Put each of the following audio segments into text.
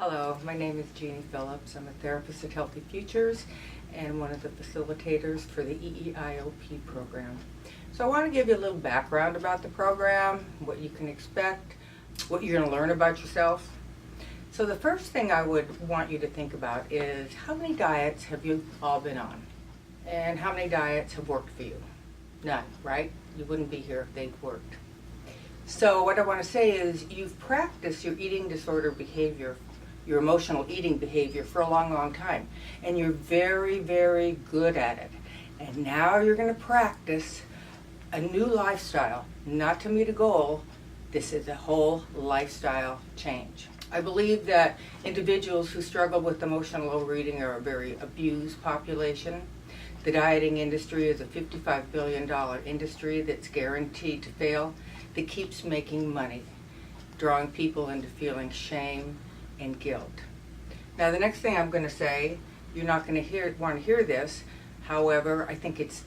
Hello, my name is Jeanne Phillips. I'm a therapist at Healthy Futures and one of the facilitators for the EEIOP program. So I want to give you a little background about the program, what you can expect, what you're going to learn about yourself. So the first thing I would want you to think about is how many diets have you all been on? And how many diets have worked for you? None, right? You wouldn't be here if they'd worked. So what I want to say is you've practiced your eating disorder behavior, your emotional eating behavior for a long, long time. And you're very, very good at it. And now you're going to practice a new lifestyle, not to meet a goal. This is a whole lifestyle change. I believe that individuals who struggle with emotional overeating are a very abused population. The dieting industry is a $55 billion industry that's guaranteed to fail, that keeps making money, drawing people into feeling shame and guilt. Now the next thing I'm going to say, you're not going to want to hear this, however, I think it's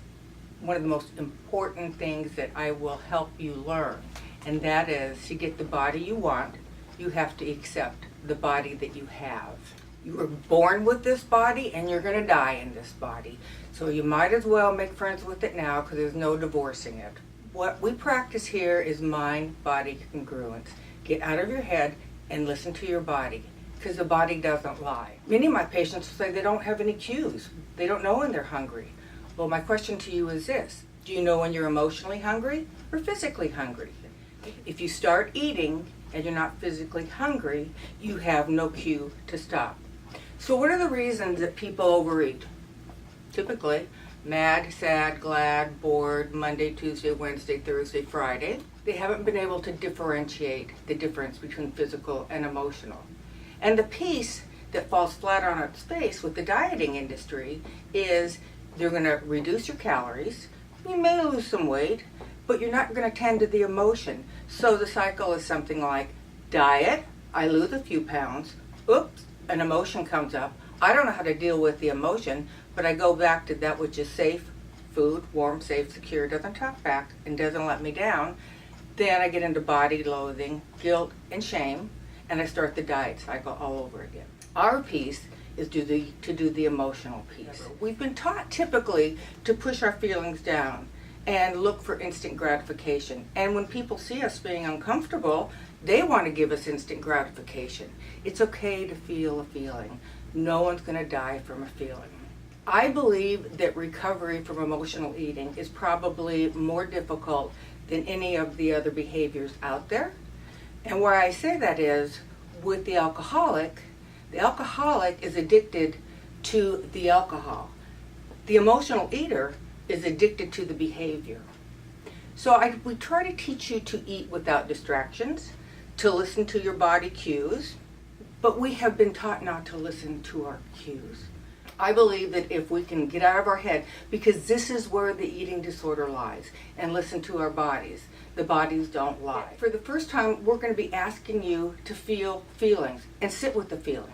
one of the most important things that I will help you learn, and that is to get the body you want, you have to accept the body that you have. You were born with this body and you're going to die in this body. So you might as well make friends with it now because there's no divorcing it. What we practice here is mind-body congruence. Get out of your head and listen to your body because the body doesn't lie. Many of my patients say they don't have any cues. They don't know when they're hungry. Well, my question to you is this. Do you know when you're emotionally hungry or physically hungry? If you start eating and you're not physically hungry, you have no cue to stop. So what are the reasons that people overeat? Typically, mad, sad, glad, bored, Monday, Tuesday, Wednesday, Thursday, Friday. They haven't been able to differentiate the difference between physical and emotional. And the piece that falls flat on its face with the dieting industry is they're going to reduce your calories. You may lose some weight, but you're not going to tend to the emotion. So the cycle is something like diet, I lose a few pounds, oops, an emotion comes up. I don't know how to deal with the emotion, but I go back to that which is safe, food, warm, safe, secure, doesn't talk back, and doesn't let me down. Then I get into body loathing, guilt, and shame, and I start the diet cycle all over again. Our piece is to do the emotional piece. We've been taught typically to push our feelings down and look for instant gratification. And when people see us being uncomfortable, they want to give us instant gratification. It's okay to feel a feeling. No one's going to die from a feeling. I believe that recovery from emotional eating is probably more difficult than any of the other behaviors out there. And why I say that is, with the alcoholic is addicted to the alcohol. The emotional eater is addicted to the behavior. So we try to teach you to eat without distractions, to listen to your body cues, but we have been taught not to listen to our cues. I believe that if we can get out of our head, because this is where the eating disorder lies, and listen to our bodies. The bodies don't lie. For the first time, we're going to be asking you to feel feelings and sit with the feelings.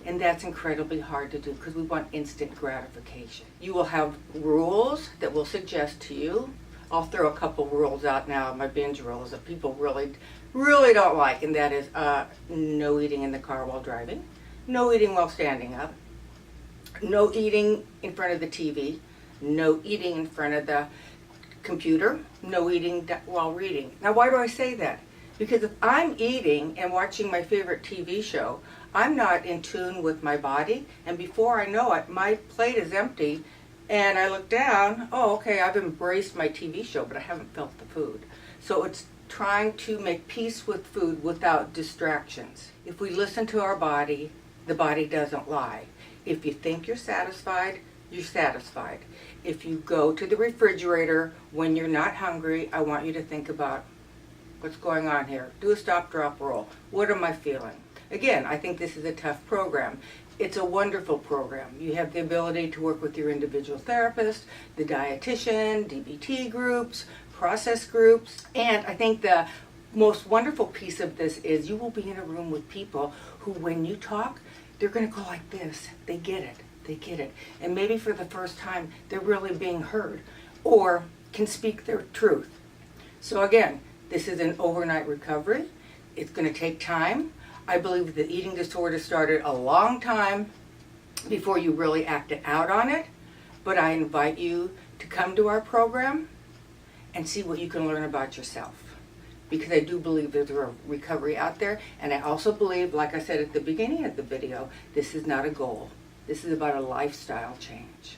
And that's incredibly hard to do because we want instant gratification. You will have rules that we'll suggest to you. I'll throw a couple rules out now, my binge rules that people really don't like, and that is no eating in the car while driving, no eating while standing up, no eating in front of the TV, no eating in front of the computer, no eating while reading. Now why do I say that? Because if I'm eating and watching my favorite TV show, I'm not in tune with my body, and before I know it, my plate is empty, and I look down, oh, okay, I've embraced my TV show, but I haven't felt the food. So it's trying to make peace with food without distractions. If we listen to our body, the body doesn't lie. If you think you're satisfied, you're satisfied. If you go to the refrigerator when you're not hungry, I want you to think about what's going on here. Do a stop-drop roll. What am I feeling? Again, I think this is a tough program. It's a wonderful program. You have the ability to work with your individual therapist, the dietitian, DBT groups, process groups, and I think the most wonderful piece of this is you will be in a room with people who, when you talk, they're going to go like this. They get it. They get it. And maybe for the first time, they're really being heard or can speak their truth. So again, this is an overnight recovery. It's going to take time. I believe that eating disorder started a long time before you really acted out on it, but I invite you to come to our program and see what you can learn about yourself. Because I do believe there's a recovery out there, and I also believe, like I said at the beginning of the video, this is not a goal. This is about a lifestyle change.